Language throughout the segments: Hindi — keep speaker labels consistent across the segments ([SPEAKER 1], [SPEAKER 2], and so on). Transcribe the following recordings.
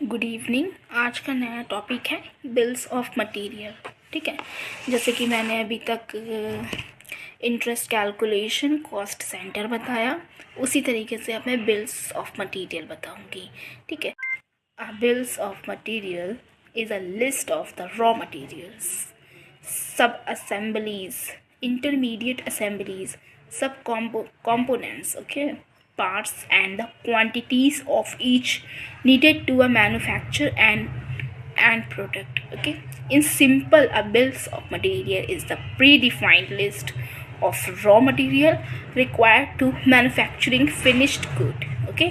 [SPEAKER 1] Good evening. आज का नया टॉपिक है बिल्स ऑफ मटेरियल। ठीक है, जैसे कि मैंने अभी तक इंटरेस्ट कैलकुलेशन, कॉस्ट सेंटर बताया, उसी तरीके से अब मैं बिल्स ऑफ मटेरियल बताऊंगी। ठीक है, bills of material is a list of the raw materials, सब assemblies, intermediate assemblies, sub components, okay, parts, and the quantities of each needed to a manufacture and product. Okay, in simple, a bills of material is the predefined list of raw material required to manufacturing finished good. Okay,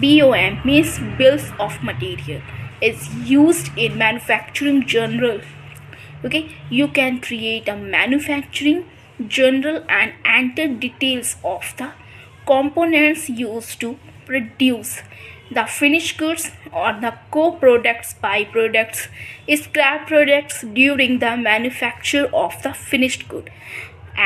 [SPEAKER 1] BOM means bills of material is used in manufacturing general. Okay, you can create a manufacturing journal and enter details of the components used to produce the finished goods or the co-products, byproducts, scrap products during the manufacture of the finished good,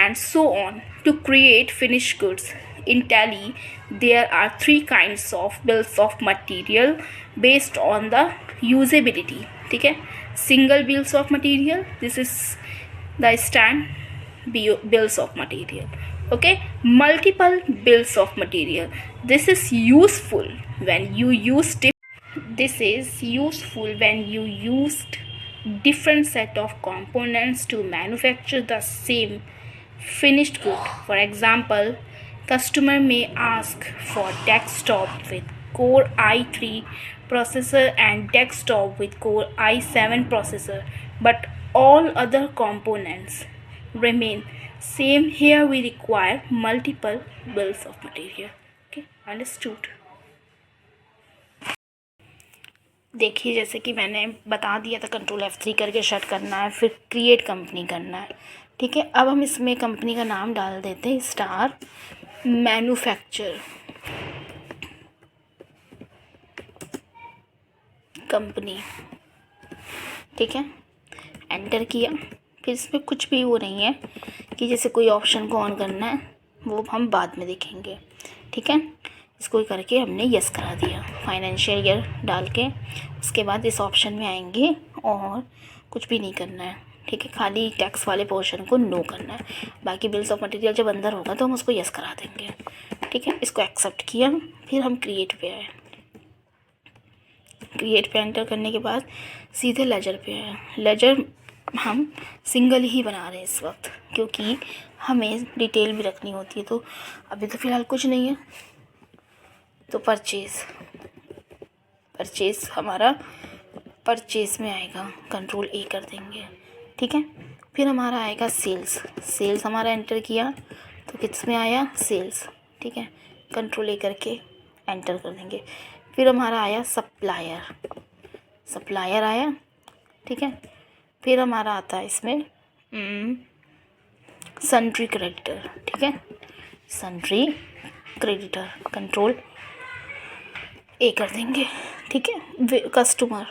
[SPEAKER 1] and so on. To create finished goods in Tally, there are three kinds of bills of material based on the usability. ठीक है, single bills of material, this is the stand bills of material. Okay, multiple bills of material, this is useful when you used different set of components to manufacture the same finished good. For example, customer may ask for desktop with Core i3 processor and desktop with Core i7 processor, but all other components remain same. Here we require multiple bills of material. Okay, understood? देखिए, जैसे कि मैंने बता दिया था, कंट्रोल F3 करके शट करना है, फिर क्रिएट कंपनी करना है। ठीक है, अब हम इसमें कंपनी का नाम डाल देते हैं स्टार मैन्युफैक्चर कंपनी। ठीक है, एंटर किया। फिर इसमें कुछ भी वो नहीं है कि जैसे कोई ऑप्शन को ऑन करना है, वो हम बाद में देखेंगे। ठीक है, इसको करके हमने यस करा दिया, फाइनेंशियल ईयर डाल के। उसके बाद इस ऑप्शन में आएंगे और कुछ भी नहीं करना है। ठीक है, खाली टैक्स वाले पोर्शन को नो करना है, बाकी बिल्स ऑफ मटेरियल जब अंदर होगा तो हम उसको यस करा देंगे। ठीक है, इसको एक्सेप्ट किया, फिर हम क्रिएट पे आए। क्रिएट पे एंटर करने के बाद सीधे लेजर पे आए। लेजर हम सिंगल ही बना रहे हैं इस वक्त, क्योंकि हमें डिटेल भी रखनी होती है। तो अभी तो फ़िलहाल कुछ नहीं है, तो परचेज़ हमारा परचेज़ में आएगा, कंट्रोल ए कर देंगे। ठीक है, फिर हमारा आएगा सेल्स हमारा एंटर किया तो किस में आया, सेल्स। ठीक है, कंट्रोल ए करके एंटर कर देंगे। फिर हमारा आया सप्लायर आया। ठीक है, फिर हमारा आता है इसमें सन्ड्री क्रेडिटर। ठीक है, सन्ड्री क्रेडिटर, कंट्रोल ए कर देंगे। ठीक है, कस्टमर।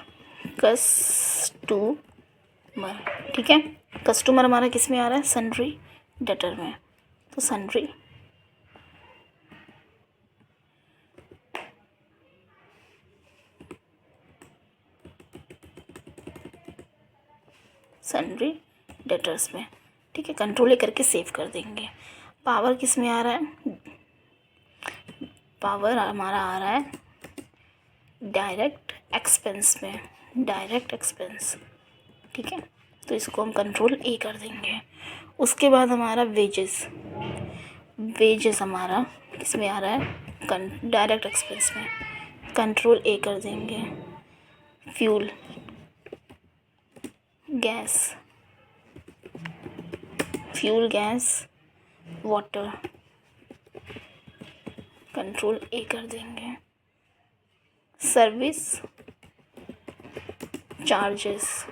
[SPEAKER 1] ठीक है, कस्टमर हमारा किस में आ रहा है, सन्ड्री डेटर में, तो सन्ड्री डेटर्स में। ठीक है, कंट्रोल ए करके सेव कर देंगे। पावर किस में आ रहा है, पावर हमारा आ रहा है डायरेक्ट एक्सपेंस में, डायरेक्ट एक्सपेंस। ठीक है, तो इसको हम कंट्रोल ए कर देंगे। उसके बाद हमारा वेजेस हमारा किस में आ रहा है, डायरेक्ट एक्सपेंस में, कंट्रोल ए कर देंगे। फ्यूल गैस वाटर, कंट्रोल ए कर देंगे। सर्विस चार्जेस,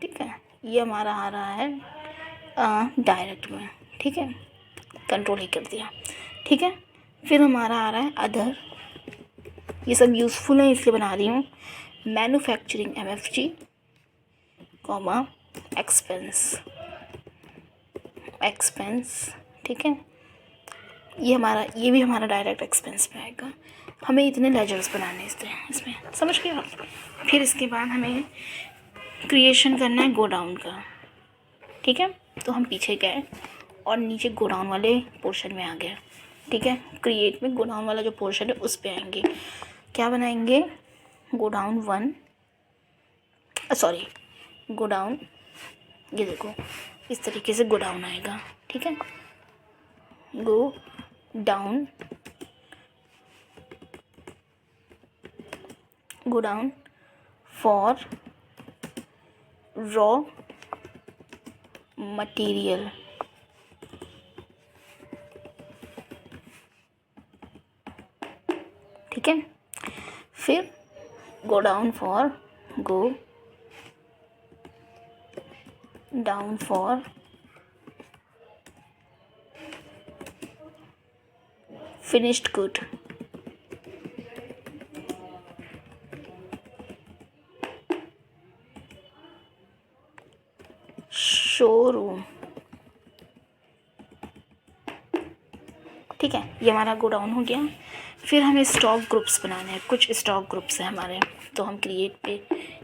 [SPEAKER 1] ठीक है, ये हमारा आ रहा है डायरेक्ट में। ठीक है, कंट्रोल ही कर दिया। ठीक है, फिर हमारा आ रहा है अदर, ये सब यूज़फुल है इसलिए बना रही हूँ। Manufacturing MFG, comma expense. ठीक है, ये भी हमारा डायरेक्ट एक्सपेंस में आएगा। हमें इतने लेजर्स बनाने इसमें समझ गए आप। फिर इसके बाद हमें क्रिएशन करना है गोडाउन का, ठीक है। तो हम पीछे गए और नीचे गोडाउन वाले पोर्शन में आ गए, ठीक है। क्रिएट में गोडाउन वाला जो पोर्शन है उस पे आएंगे। क्या बनाएंगे, गोडाउन 1, सॉरी गोडाउन, ये देखो इस तरीके से गोडाउन आएगा, ठीक है। Go down, godown for raw material, ठीक है। फिर go down for finished good, showroom, ठीक है। ये हमारा गोडाउन हो गया। फिर हमें स्टॉक ग्रुप्स बनाने हैं, कुछ स्टॉक ग्रुप्स हैं हमारे। तो हम क्रिएट पे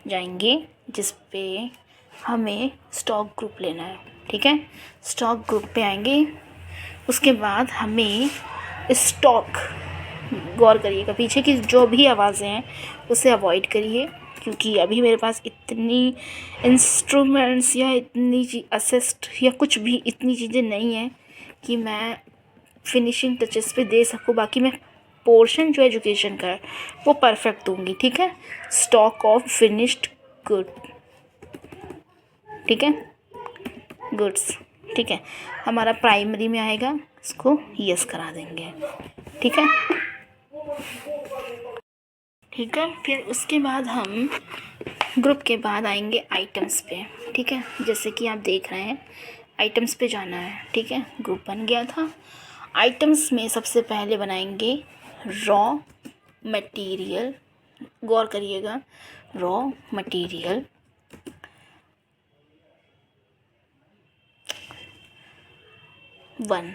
[SPEAKER 1] जाएंगे जिस पे हमें स्टॉक ग्रुप लेना है, ठीक है। स्टॉक ग्रुप पे आएंगे, उसके बाद हमें स्टॉक, गौर करिएगा पीछे की जो भी आवाज़ें हैं उसे अवॉइड करिए, क्योंकि अभी मेरे पास इतनी इंस्ट्रूमेंट्स या इतनी असिस्ट या कुछ भी इतनी चीज़ें नहीं हैं कि मैं फिनिशिंग टचेस पे दे सकूँ। बाकी मैं पोर्शन जो एजुकेशन का है वो परफेक्ट दूँगी, ठीक है। स्टॉक ऑफ फिनिश्ड गुड, ठीक है, गुड्स, ठीक है। हमारा प्राइमरी में आएगा, इसको यस करा देंगे, ठीक है, ठीक है। फिर उसके बाद हम ग्रुप के बाद आएंगे आइटम्स पे, ठीक है। जैसे कि आप देख रहे हैं आइटम्स पे जाना है, ठीक है। ग्रुप बन गया था। आइटम्स में सबसे पहले बनाएंगे रॉ मटेरियल, गौर करिएगा, रॉ मटेरियल, वन,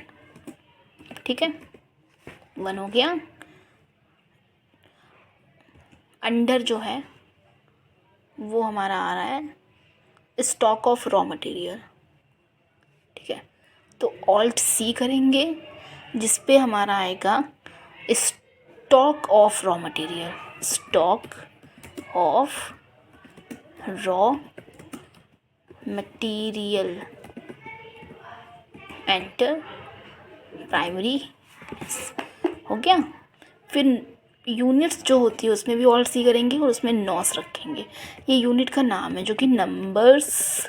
[SPEAKER 1] ठीक है, 1 हो गया। अंडर जो है वो हमारा आ रहा है स्टॉक ऑफ रॉ मटेरियल, ठीक है। तो ऑल्ट सी करेंगे जिस पे हमारा आएगा stock of raw material, stock of raw material, enter, primary, हो गया। फिर यूनिट्स जो होती है उसमें भी ऑल्ट सी करेंगे और उसमें नॉस रखेंगे। ये यूनिट का नाम है जो कि नंबर्स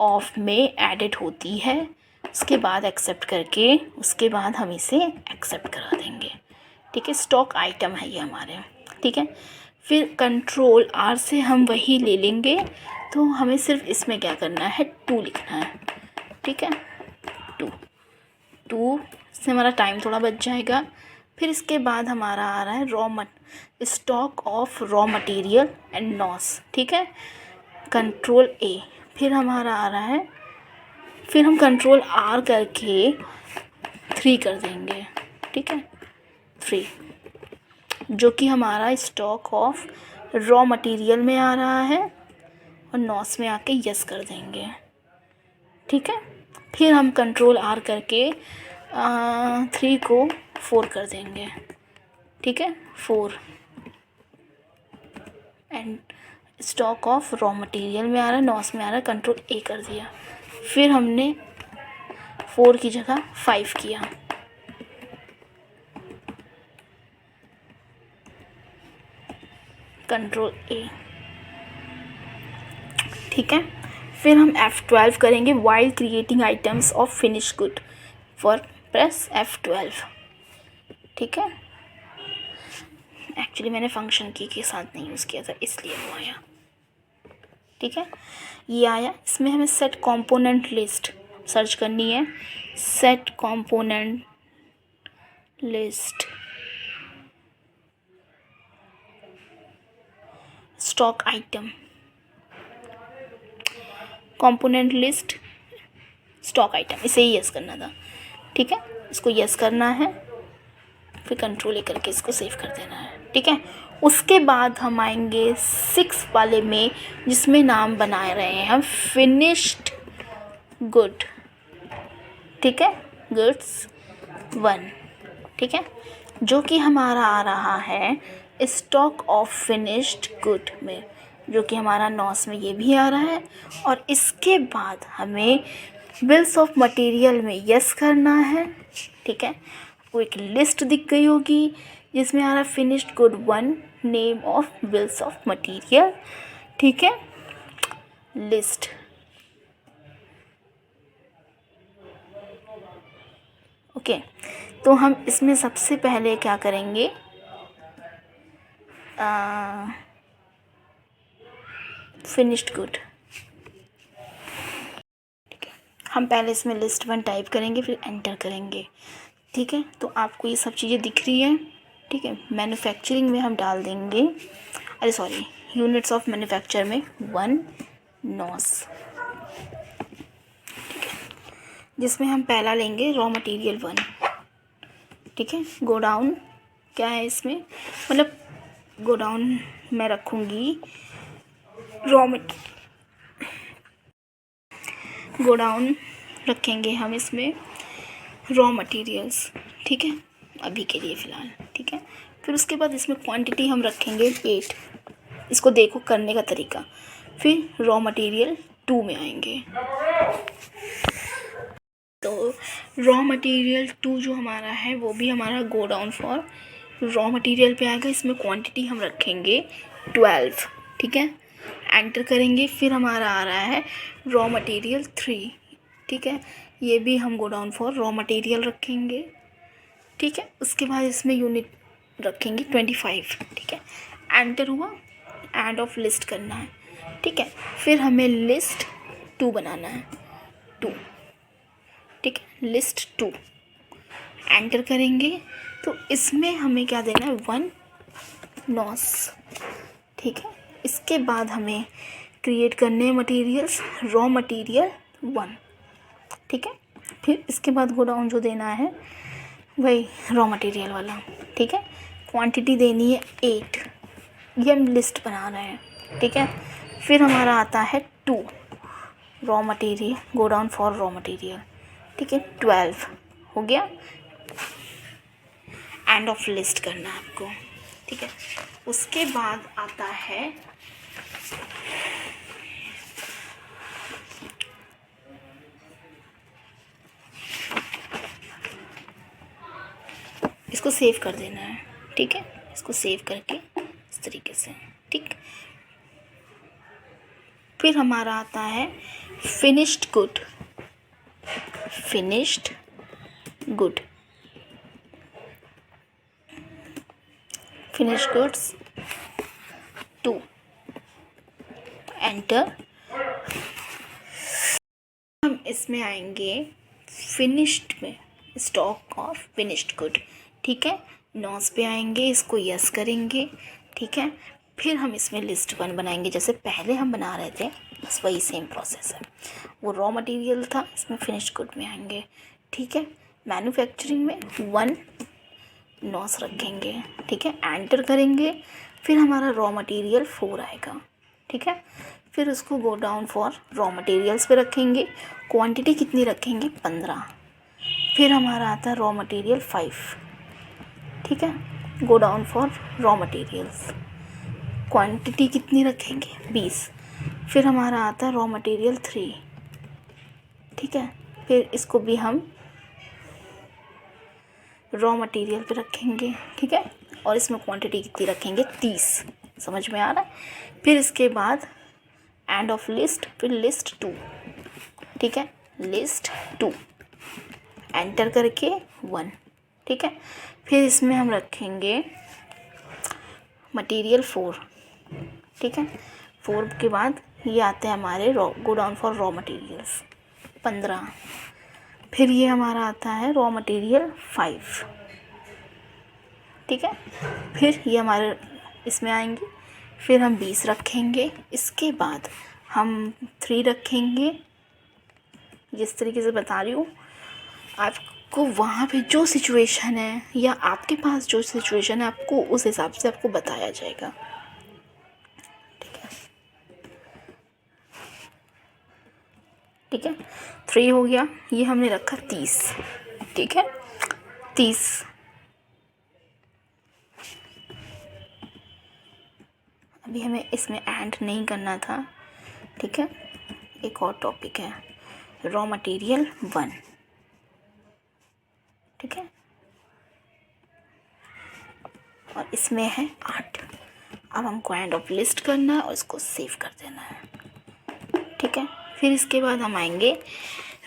[SPEAKER 1] ऑफ में एडिड होती है। उसके बाद एक्सेप्ट करके उसके बाद हम इसे एक्सेप्ट करा देंगे, ठीक है। स्टॉक आइटम है ये हमारे, ठीक है। फिर कंट्रोल आर से हम वही ले लेंगे, तो हमें सिर्फ इसमें क्या करना है, 2 लिखना है, ठीक है। 2 से हमारा टाइम थोड़ा बच जाएगा। फिर इसके बाद हमारा आ रहा है stock of raw material and नॉस, ठीक है, कंट्रोल ए। फिर हमारा आ रहा है, फिर हम कंट्रोल आर करके 3 कर देंगे, ठीक है, 3, जो कि हमारा स्टॉक ऑफ रॉ मटेरियल में आ रहा है और नॉस में आके यस कर देंगे, ठीक है। फिर हम कंट्रोल आर करके 3 को 4 कर देंगे, ठीक है, 4, and stock of raw material में आ रहा है, नॉस में आ रहा है, कंट्रोल ए कर दिया। फिर हमने 4 की जगह 5 किया, कंट्रोल ए, ठीक है। फिर हम F12 करेंगे while creating items of finish good, for press F12, ठीक है। एक्चुअली मैंने फंक्शन की के साथ नहीं यूज़ किया था इसलिए वो आया, ठीक है। ये आया। इसमें हमें सेट कंपोनेंट लिस्ट सर्च करनी है, set component list, stock item, component list, stock item, इसे ही यस करना था, ठीक है। इसको यस करना है। फिर कंट्रोल ले करके इसको सेव कर देना है, ठीक है। उसके बाद हम आएंगे 6 वाले में, जिसमें नाम बना रहे हैं हम फिनिश्ड गुड, ठीक है, गुड्स 1, ठीक है, जो कि हमारा आ रहा है स्टॉक ऑफ फिनिश्ड गुड में, जो कि हमारा नॉस में ये भी आ रहा है। और इसके बाद हमें बिल्स ऑफ मटेरियल में यस करना है, ठीक है। वो एक लिस्ट दिख गई होगी जिसमें आ रहा है finished good 1, name of bills of material, ठीक है, लिस्ट। ओके, तो हम इसमें सबसे पहले क्या करेंगे, फिनिश्ड गुड, ठीक है। हम पहले इसमें लिस्ट 1 टाइप करेंगे, फिर एंटर करेंगे, ठीक है। तो आपको ये सब चीज़ें दिख रही हैं, ठीक है। मैन्युफैक्चरिंग में हम डाल देंगे, अरे सॉरी, यूनिट्स ऑफ मैन्युफैक्चर में 1 नॉस, ठीक है, जिसमें हम पहला लेंगे रॉ मटेरियल 1, ठीक है। गोडाउन क्या है इसमें, मतलब गोडाउन मैं रखूँगी गोडाउन रखेंगे हम इसमें रॉ मटेरियल्स, ठीक है, अभी के लिए फ़िलहाल, ठीक है। फिर उसके बाद इसमें क्वांटिटी हम रखेंगे 8, इसको देखो करने का तरीका। फिर रॉ मटेरियल 2 में आएंगे, तो रॉ मटेरियल 2 जो हमारा है वो भी हमारा गोडाउन फॉर रॉ मटेरियल पे आएगा। इसमें क्वांटिटी हम रखेंगे 12, ठीक है, एंटर करेंगे। फिर हमारा आ रहा है रॉ मटेरियल 3, ठीक है, ये भी हम गोडाउन फॉर रॉ मटेरियल रखेंगे, ठीक है। उसके बाद इसमें यूनिट रखेंगे 25, ठीक है, एंटर हुआ, एंड ऑफ लिस्ट करना है, ठीक है। फिर हमें लिस्ट 2 बनाना है, 2, ठीक है, लिस्ट 2 एंटर करेंगे। तो इसमें हमें क्या देना है, 1 नॉस, ठीक है। इसके बाद हमें क्रिएट करने हैं मटेरियल्स, रॉ मटेरियल 1, ठीक है। फिर इसके बाद गोडाउन जो देना है वही रॉ मटेरियल वाला, ठीक है। क्वांटिटी देनी है 8, ये हम लिस्ट बना रहे हैं, ठीक है। फिर हमारा आता है 2 raw material, godown for raw material, ठीक है, 12 हो गया, एंड ऑफ लिस्ट करना है आपको, ठीक है। उसके बाद आता है इसको सेव कर देना है, ठीक है, इसको सेव करके इस तरीके से, ठीक। फिर हमारा आता है finished good, finished good, finished goods 2, enter. हम इसमें आएंगे फिनिश्ड में, स्टॉक ऑफ फिनिश्ड गुड, ठीक है, नॉस पे आएंगे, इसको यस करेंगे, ठीक है। फिर हम इसमें लिस्ट 1 बनाएंगे, जैसे पहले हम बना रहे थे, बस वही सेम प्रोसेस है। वो रॉ मटेरियल था, इसमें फिनिश्ड गुड में आएंगे, ठीक है। मैन्युफैक्चरिंग में 1 नॉस रखेंगे, ठीक है, एंटर करेंगे। फिर हमारा रॉ मटेरियल 4 आएगा, ठीक है। फिर उसको go down for raw materials पे रखेंगे, क्वांटिटी कितनी रखेंगे, 15। फिर हमारा आता है रॉ मटेरियल 5, ठीक है, go down for raw materials, quantity कितनी रखेंगे, 20। फिर हमारा आता है रॉ मटेरियल 3, ठीक है। फिर इसको भी हम रॉ मटेरियल पे रखेंगे, ठीक है, और इसमें क्वांटिटी कितनी रखेंगे, 30। समझ में आ रहा है। फिर इसके बाद एंड ऑफ लिस्ट, फिर लिस्ट 2, ठीक है, लिस्ट 2 एंटर करके 1, ठीक है। फिर इसमें हम रखेंगे मटेरियल 4, ठीक है। 4 के बाद ये आते हैं हमारे go down for raw materials 15। फिर ये हमारा आता है रॉ मटेरियल 5, ठीक है। फिर ये हमारे इसमें आएंगे, फिर हम 20 रखेंगे। इसके बाद हम 3 रखेंगे, जिस तरीके से बता रही हूँ आप आपको वहाँ पे जो सिचुएशन है या आपके पास जो सिचुएशन है आपको उस हिसाब से आपको बताया जाएगा। ठीक है, ठीक है। 3 हो गया, ये हमने रखा 30। ठीक है, 30। अभी हमें इसमें ऐड नहीं करना था। ठीक है, एक और टॉपिक है रॉ मटेरियल 1। ठीक है, और इसमें है 8। अब हमको एंड ऑफ लिस्ट करना है और इसको सेव कर देना है। ठीक है, फिर इसके बाद हम आएंगे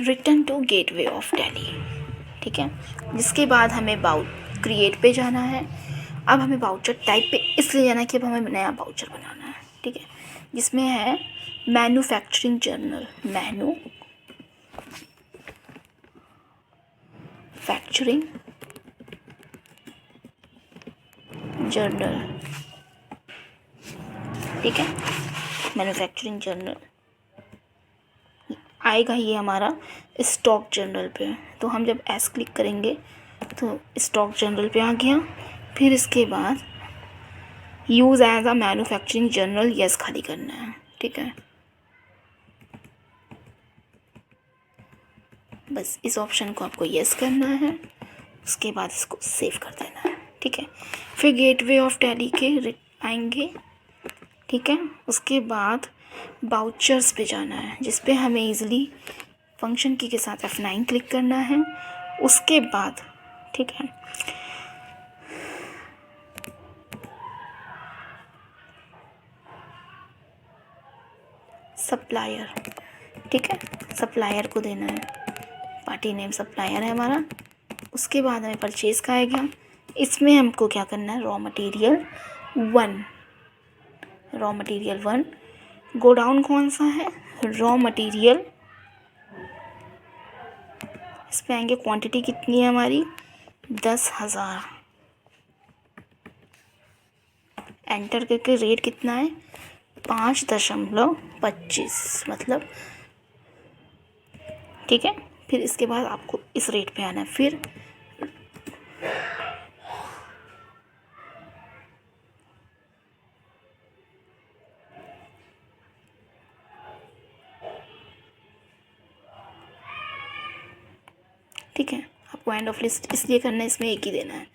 [SPEAKER 1] return to gateway of Delhi. ठीक है, जिसके बाद हमें क्रिएट पे जाना है। अब हमें वाउचर टाइप पे इसलिए जाना है कि अब हमें नया वाउचर बनाना है। ठीक है, जिसमें है मैन्युफैक्चरिंग जर्नल, मैन्युफैक्चरिंग जर्नल। ठीक है, मैन्युफैक्चरिंग जर्नल आएगा ये हमारा स्टॉक जर्नल पे। तो हम जब एस क्लिक करेंगे तो स्टॉक जर्नल पे आ गया। फिर इसके बाद use as a manufacturing journal yes खाली करना है। ठीक है, बस इस ऑप्शन को आपको यस करना है, उसके बाद इसको सेव कर देना है। ठीक है, फिर गेटवे ऑफ दिल्ली के आएंगे। ठीक है, उसके बाद वाउचर्स पे जाना है, जिस पे हमें इजीली फंक्शन की के साथ F9 क्लिक करना है। उसके बाद ठीक है, सप्लायर। ठीक है, सप्लायर को देना है, पार्टी नेम सप्लायर है हमारा। उसके बाद हमें परचेज़ का आएगा। इसमें हमको क्या करना है, रॉ मटेरियल 1। गोडाउन कौन सा है, रॉ मटेरियल। इस पे आएंगे, क्वांटिटी कितनी है हमारी 10,000। एंटर करके रेट कितना है 5.25 मतलब। ठीक है, फिर इसके बाद आपको इस रेट पे आना है। फिर ठीक है, आपको एंड ऑफ लिस्ट इसलिए करना है, इसमें एक ही देना है,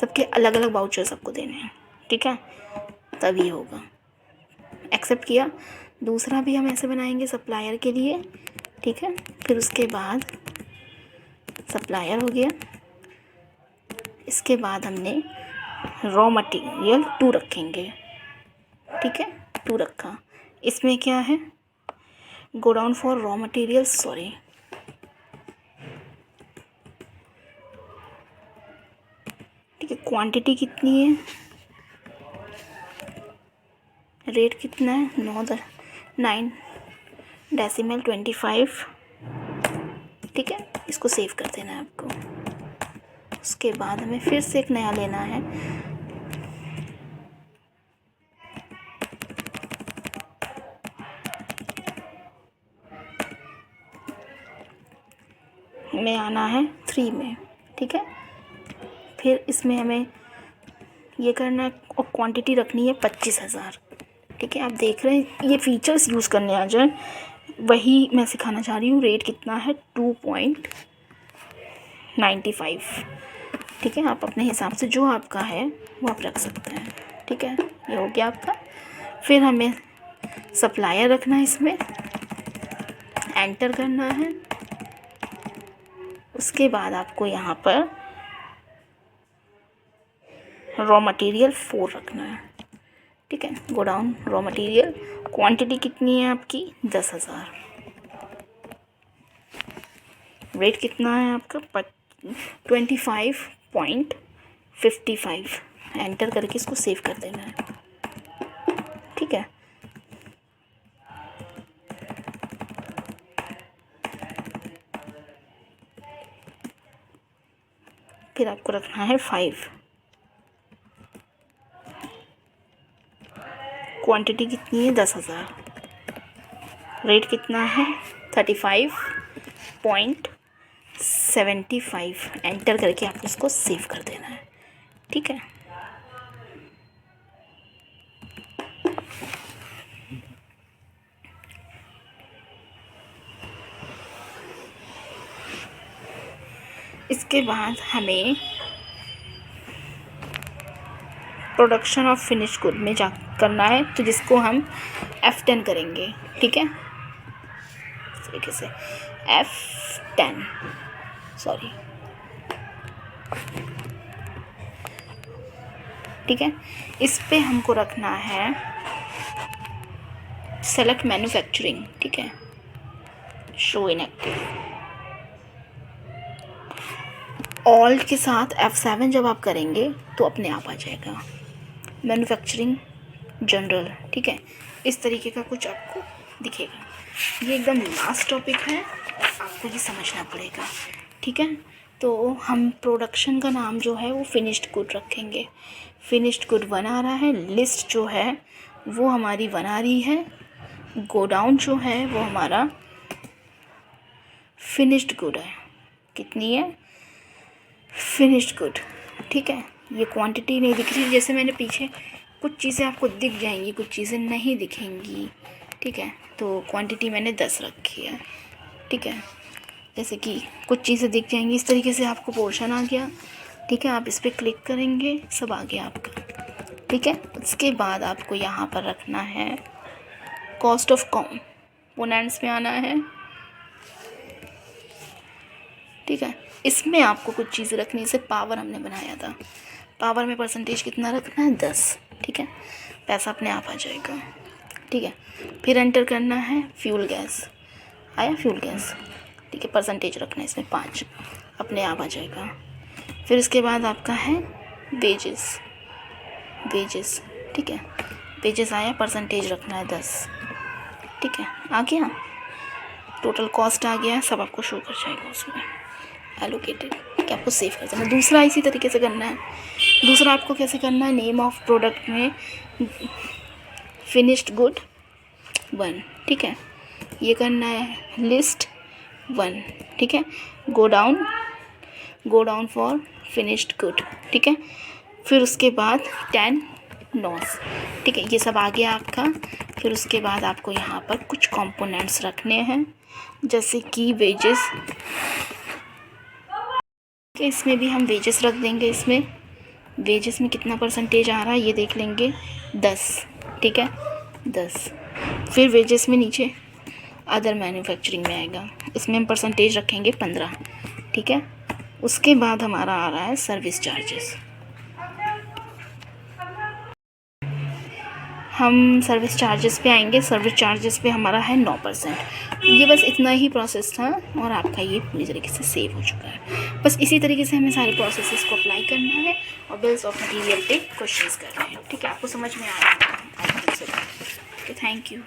[SPEAKER 1] सबके अलग अलग वाउचर सबको देने हैं। ठीक है, तभी होगा। एक्सेप्ट किया। दूसरा भी हम ऐसे बनाएंगे सप्लायर के लिए। ठीक है, फिर उसके बाद सप्लायर हो गया। इसके बाद हमने रॉ मटेरियल 2 रखेंगे। ठीक है, 2 रखा। इसमें क्या है, godown for raw material, sorry ठीक है, क्वांटिटी कितनी है, रेट कितना है 9.25। ठीक है, इसको सेव कर देना है आपको। उसके बाद हमें फिर से एक नया लेना है, हमें आना है 3 में। ठीक है, फिर इसमें हमें ये करना है और क्वांटिटी रखनी है 25,000। ठीक है, आप देख रहे हैं ये फीचर्स यूज़ करने आ जाए, वही मैं सिखाना चाह रही हूँ। रेट कितना है 2.95। ठीक है, आप अपने हिसाब से जो आपका है वो आप रख सकते हैं। ठीक है, ये हो गया आपका। फिर हमें सप्लायर रखना है, इसमें एंटर करना है। उसके बाद आपको यहाँ पर रॉ मटेरियल 4 रखना है। ठीक है, गोडाउन रॉ मटेरियल, क्वांटिटी कितनी है आपकी 10,000। रेट कितना है आपका 25.55। एंटर करके इसको सेव कर देना है। ठीक है, फिर आपको रखना है 5। क्वांटिटी कितनी है 10,000। रेट कितना है 35.25। 75 एंटर करके आपको उसको सेव कर देना है। ठीक है, इसके बाद हमें प्रोडक्शन ऑफ फिनिश गुड में जा करना है, तो जिसको हम F10 करेंगे। ठीक है, इस तरीके से F10, सॉरी, ठीक है। इस पे हमको रखना है सेलेक्ट मैन्युफैक्चरिंग। ठीक है, शो इनएक्टिव। ऑल्ट के साथ F7 जब आप करेंगे तो अपने आप आ जाएगा मैन्युफैक्चरिंग जनरल। ठीक है, इस तरीके का कुछ आपको दिखेगा। ये एकदम लास्ट टॉपिक है और आपको ये समझना पड़ेगा। ठीक है, तो हम प्रोडक्शन का नाम जो है वो फिनिश्ड गुड रखेंगे। फिनिश्ड गुड 1 आ रहा है, लिस्ट जो है वो हमारी 1 आ रही है, गोडाउन जो है वो हमारा फिनिश्ड गुड है। कितनी है? Finished good. ठीक है, ये क्वांटिटी नहीं दिख रही, जैसे मैंने पीछे कुछ चीज़ें आपको दिख जाएंगी, कुछ चीज़ें नहीं दिखेंगी। ठीक है, तो क्वांटिटी मैंने 10 रखी है। ठीक है, जैसे कि कुछ चीज़ें दिख जाएंगी, इस तरीके से आपको पोर्शन आ गया। ठीक है, आप इस पर क्लिक करेंगे, सब आ गया आपका। ठीक है, उसके बाद आपको यहाँ पर रखना है कॉस्ट ऑफ कंपोनेंट्स में आना है। ठीक है, इसमें आपको कुछ चीज़ें रखनी है। जैसे पावर हमने बनाया था, पावर में परसेंटेज कितना रखना है? 10। ठीक है, पैसा अपने आप आ जाएगा। ठीक है, फिर एंटर करना है फ्यूल गैस, आया फ्यूल गैस। ठीक है, परसेंटेज रखना है इसमें 5, अपने आप आ जाएगा। फिर उसके बाद आपका है वेजेस। ठीक है, वेजेस आया, परसेंटेज रखना है 10। ठीक है, आ गया, टोटल कॉस्ट आ गया, सब आपको शो कर जाएगा उसमें एलोकेटेड। कि आपको सेव कर देना। दूसरा इसी तरीके से करना है। दूसरा आपको कैसे करना है? नेम ऑफ प्रोडक्ट में फिनिश्ड गुड 1। ठीक है, ये करना है लिस्ट 1। ठीक है, go down for finished good. ठीक है, फिर उसके बाद 10 नॉस। ठीक है, ये सब आ गया आपका। फिर उसके बाद आपको यहाँ पर कुछ कंपोनेंट्स रखने हैं, जैसे कि वेजेस। इसमें भी हम वेजेस रख देंगे। इसमें वेजेस में कितना परसेंटेज आ रहा है ये देख लेंगे, 10। ठीक है, 10। फिर वेजेस में नीचे अदर मैन्युफैक्चरिंग में आएगा, इसमें हम परसेंटेज रखेंगे 15। ठीक है, उसके बाद हमारा आ रहा है सर्विस चार्जेस। हम सर्विस चार्जेस पे आएंगे। सर्विस चार्जेस पे हमारा है 9%। ये बस इतना ही प्रोसेस था और आपका ये पूरी तरीके से सेव हो चुका है। बस इसी तरीके से हमें सारे प्रोसेसेस को अप्लाई करना है और बिल्स ऑफ मटीरियल पे क्वेश्चंस करने हैं। ठीक है, आपको समझ में आ रहा है? Thank you.